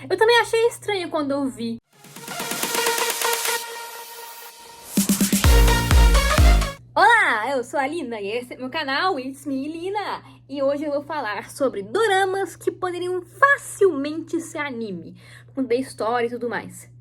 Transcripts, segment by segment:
Eu também achei estranho quando eu vi. Olá, eu sou a Lina e esse é meu canal It's Me, Lina. E hoje eu vou falar sobre doramas que poderiam facilmente ser anime, com The Story e tudo mais.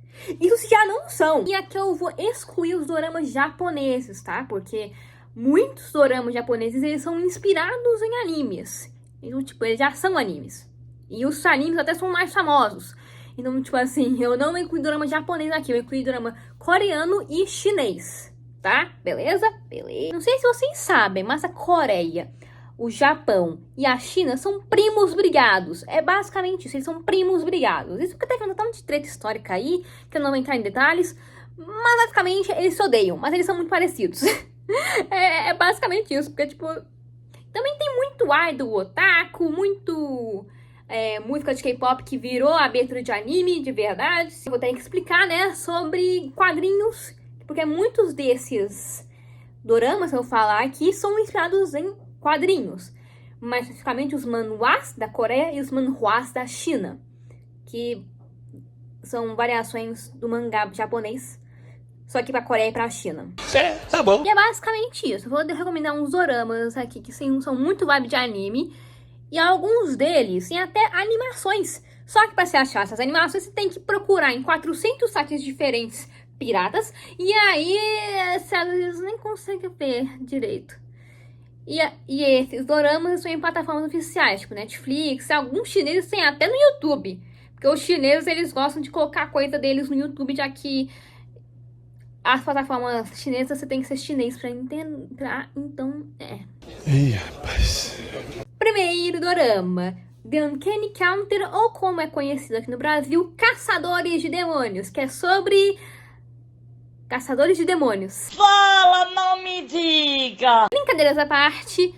Isso já não são. E aqui eu vou excluir os doramas japoneses, tá? Porque muitos doramas japoneses, eles são inspirados em animes. Então, tipo, eles já são animes. E os animes até são mais famosos. Então, tipo assim, eu não incluí dorama japonês aqui, eu incluí dorama coreano e chinês. Tá? Beleza? Beleza. Não sei se vocês sabem, mas a Coreia, o Japão e a China são primos brigados. É basicamente isso, eles são primos brigados. Isso porque teve um tanto de treta histórica aí, que eu não vou entrar em detalhes. Mas basicamente eles se odeiam, mas eles são muito parecidos. é basicamente isso, porque tipo... Também tem muito idol otaku, muito... música de K-pop que virou abertura de anime, de verdade. Eu vou ter que explicar, né, sobre quadrinhos, porque muitos desses doramas que eu vou falar aqui são inspirados em quadrinhos. Mais especificamente os manhwas da Coreia e os manhwas da China, que são variações do mangá japonês, só que pra Coreia e pra China. É, tá bom. E é basicamente isso. Eu vou recomendar uns doramas aqui que sim, são muito vibe de anime. E alguns deles têm até animações. Só que para você achar essas animações, você tem que procurar em 400 sites diferentes piratas. E aí, você às vezes nem consegue ver direito. E esses doramas estão em plataformas oficiais, tipo Netflix. Alguns chineses têm até no YouTube. Porque os chineses, eles gostam de colocar coisa deles no YouTube, já que as plataformas chinesas você tem que ser chinês pra entrar, então Ih, rapaz. Primeiro dorama, The Uncanny Counter, ou como é conhecido aqui no Brasil, Caçadores de Demônios, que é sobre caçadores de demônios. Fala, não me diga! Brincadeiras à parte,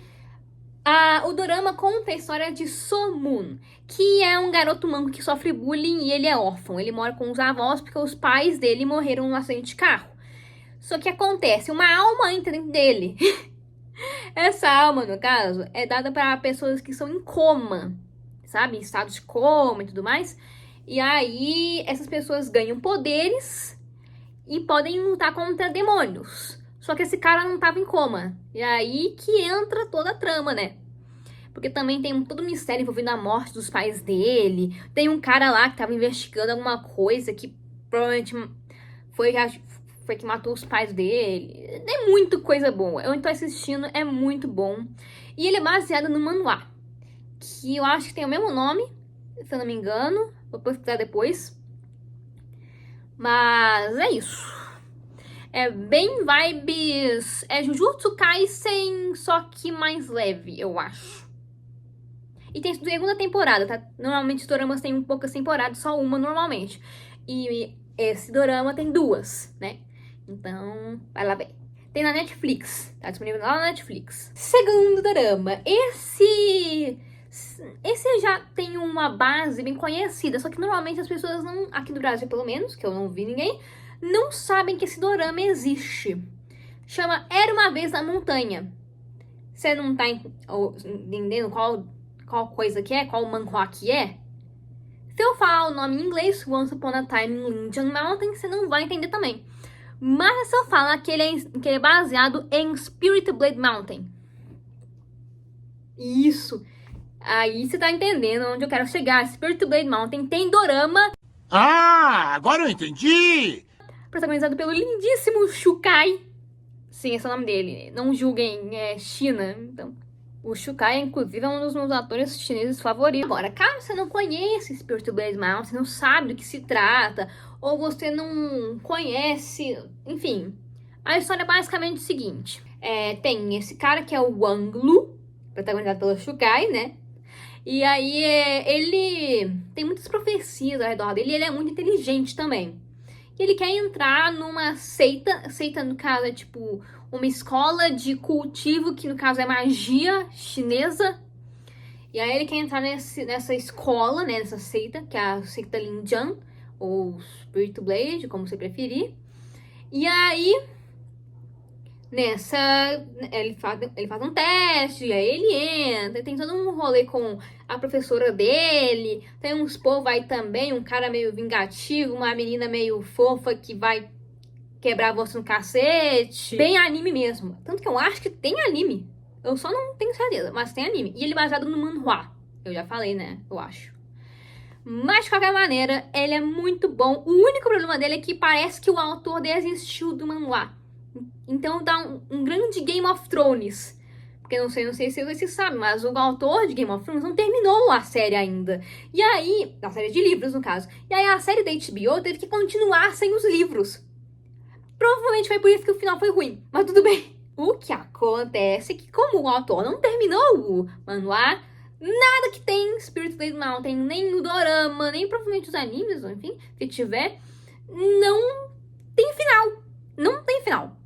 o dorama conta a história de So-moon, que é um garoto manco que sofre bullying e ele é órfão. Ele mora com os avós porque os pais dele morreram num acidente de carro. Só que acontece, uma alma entra dentro dele. Essa alma, no caso, é dada para pessoas que são em coma, sabe? Em estado de coma e tudo mais. E aí, essas pessoas ganham poderes e podem lutar contra demônios. Só que esse cara não tava em coma. E aí que entra toda a trama, né? Porque também tem todo um mistério envolvendo a morte dos pais dele. Tem um cara lá que tava investigando alguma coisa que provavelmente foi que matou os pais dele. É muito coisa boa. Eu tô assistindo, é muito bom. E ele é baseado no manhwa, que eu acho que tem o mesmo nome, se eu não me engano. Vou pesquisar depois. Mas é isso. É bem vibes... É Jujutsu Kaisen, só que mais leve, eu acho. E tem segunda temporada, tá? Normalmente os doramas têm poucas temporadas, só uma normalmente. E esse dorama tem duas, né? Então, vai lá ver. Tem na Netflix, tá disponível lá na Netflix. Segundo dorama, esse já tem uma base bem conhecida, só que normalmente as pessoas não, aqui do Brasil pelo menos, que eu não vi ninguém, não sabem que esse dorama existe. Chama Era Uma Vez na Montanha. Você não tá entendendo qual coisa que é, qual manhwa que é? Se eu falar o nome em inglês, Once Upon a Time in Linjan Mountain, você não vai entender também. Mas se eu falar que ele é baseado em Spirit Blade Mountain. Isso. Aí você tá entendendo onde eu quero chegar. Spirit Blade Mountain tem dorama. Ah, agora eu entendi! Protagonizado pelo lindíssimo Shukai. Sim, esse é o nome dele. Não julguem, é China. Então, o Shukai, inclusive, é um dos meus atores chineses favoritos. Agora, caso você não conheça Spirit Blade Mountain, você não sabe do que se trata, ou você não conhece, enfim, a história é basicamente o seguinte. Tem esse cara que é o Wang Lu, protagonizado pelo Shukai, né? E aí, ele tem muitas profecias ao redor dele e ele é muito inteligente também. E ele quer entrar numa seita, seita no caso é tipo uma escola de cultivo, que no caso é magia chinesa. E aí ele quer entrar nessa escola, né, nessa seita, que é a seita Linjan, ou Spirit Blade, como você preferir. E aí, nessa... Ele faz um teste, aí ele entra, tem todo um rolê com a professora dele, tem uns povos aí também, um cara meio vingativo, uma menina meio fofa que vai quebrar você no cacete. Bem anime mesmo. Tanto que eu acho que tem anime. Eu só não tenho certeza, mas tem anime. E ele é baseado no manhwa. Eu já falei, né? Eu acho. Mas, de qualquer maneira, ele é muito bom. O único problema dele é que parece que o autor desistiu do manhwa. Então dá um grande Game of Thrones. Porque não sei se vocês sabem, mas o autor de Game of Thrones não terminou a série ainda. E aí, a série de livros, no caso. E aí a série da HBO teve que continuar sem os livros. Provavelmente foi por isso que o final foi ruim, mas tudo bem. O que acontece é que, como o autor não terminou o manhwa, nada que tem Spirited Mountain, nem o dorama, nem provavelmente os animes, enfim, se tiver, não tem final. Não tem final.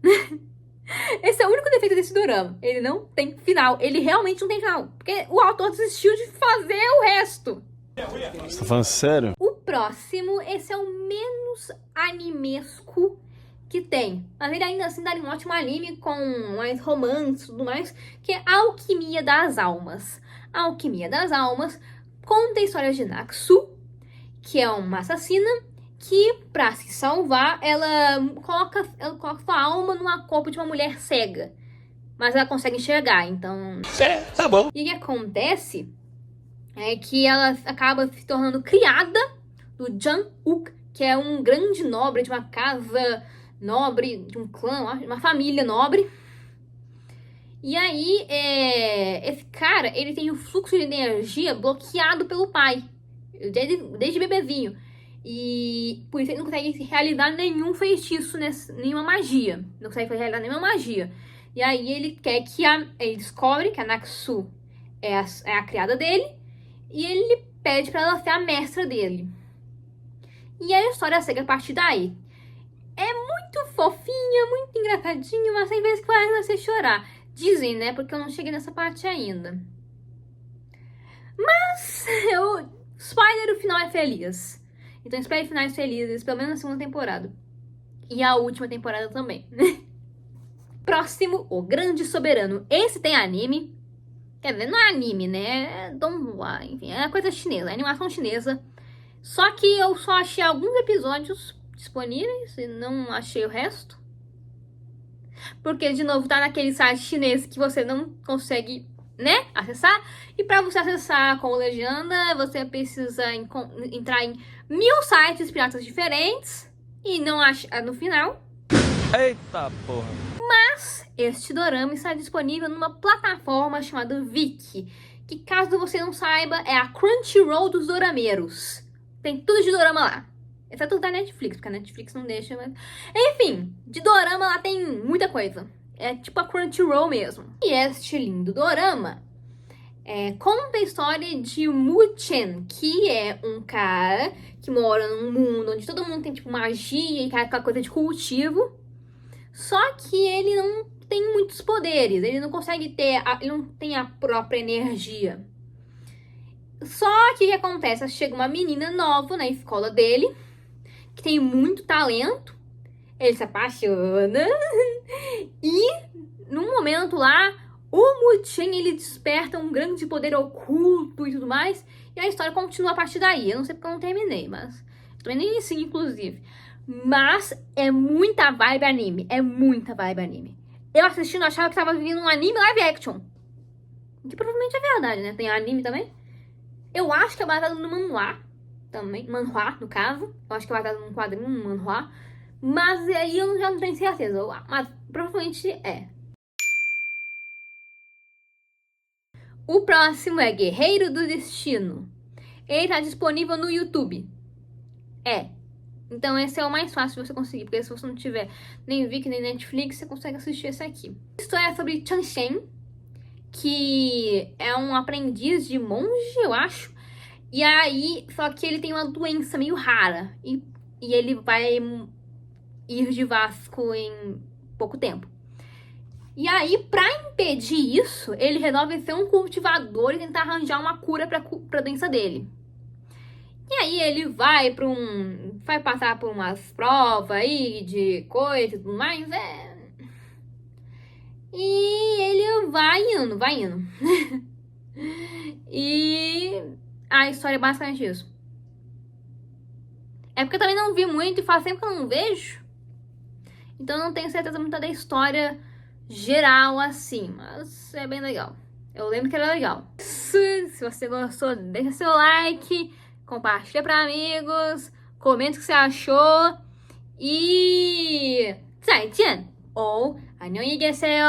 Esse é o único defeito desse dorama. Ele não tem final. Ele realmente não tem final. Porque o autor desistiu de fazer o resto. Você tá falando sério? O próximo, esse é o menos animesco que tem. Mas ele ainda assim daria um ótimo anime com mais romance e tudo mais, que é Alquimia das Almas. A Alquimia das Almas conta a história de Naxu, que é uma assassina que, pra se salvar, ela coloca sua alma numa corpo de uma mulher cega. Mas ela consegue enxergar, então... Tá bom. E o que acontece é que ela acaba se tornando criada do Jan-uk, que é um grande nobre de uma casa nobre, de um clã, de uma família nobre. E aí, esse cara, ele tem o fluxo de energia bloqueado pelo pai, desde bebezinho. E por isso ele não consegue realizar nenhum feitiço, nenhuma magia. Não consegue realizar nenhuma magia. E aí ele quer que ele descobre que a Naxu é a criada dele. E ele pede pra ela ser a mestra dele. E a história segue a partir daí. É muito fofinha, muito engraçadinho, mas tem vezes que faz você chorar. Dizem, né? Porque eu não cheguei nessa parte ainda. Mas spoiler, o final é feliz. Então espere finais felizes, pelo menos na segunda temporada. E a última temporada também. Próximo, O Grande Soberano. Esse tem anime. Quer dizer, não é anime, né? É donghua, enfim, é coisa chinesa, é animação chinesa. Só que eu só achei alguns episódios disponíveis e não achei o resto. Porque, de novo, tá naquele site chinês que você não consegue, né, acessar. E pra você acessar com legenda, você precisa entrar em 1000 sites piratas diferentes e não achar no final. Eita porra! Mas este dorama está disponível numa plataforma chamada Viki, que, caso você não saiba, é a Crunchyroll dos dorameiros. Tem tudo de dorama lá. Exceto da Netflix, porque a Netflix não deixa, mas... Enfim, de dorama lá tem muita coisa. É tipo a Crunchyroll mesmo. E este lindo dorama conta a história de Mu Chen, que é um cara que mora num mundo onde todo mundo tem tipo magia e aquela coisa de cultivo. Só que ele não tem muitos poderes, ele não consegue ter, ele não tem a própria energia. Só que o que acontece? Chega uma menina nova na escola dele, que tem muito talento, ele se apaixona, e num momento lá, o Mu-Chen, ele desperta um grande poder oculto e tudo mais, e a história continua a partir daí. Eu não sei porque eu não terminei, mas... Eu também nem ensino, inclusive. Mas é muita vibe anime, é muita vibe anime. Eu assistindo, achava que tava vivendo um anime live action. Que provavelmente é verdade, né? Tem anime também. Eu acho que é baseado no manhwa também. Manhwa, no caso. Eu acho que é baseado num quadrinho, num manhwa. Mas aí eu já não tenho certeza. Mas provavelmente é. O próximo é Guerreiro do Destino. Ele tá disponível no YouTube. Então esse é o mais fácil de você conseguir. Porque se você não tiver nem Viki, nem Netflix, você consegue assistir esse aqui. A história é sobre Chan Shen, que é um aprendiz de monge, eu acho. E aí, só que ele tem uma doença meio rara. E ele vai ir de Vasco em pouco tempo. E aí, pra impedir isso, ele resolve ser um cultivador e tentar arranjar uma cura pra doença dele. E aí ele vai passar por umas provas aí de coisa e tudo mais. E ele vai indo. E a história é basicamente isso. É porque eu também não vi muito e faz tempo que eu não vejo. Então eu não tenho certeza muito da história geral assim, mas é bem legal. Eu lembro que era legal. Se você gostou, deixa seu like, compartilha para amigos, comenta o que você achou e 再见 ou 안녕히 계세요.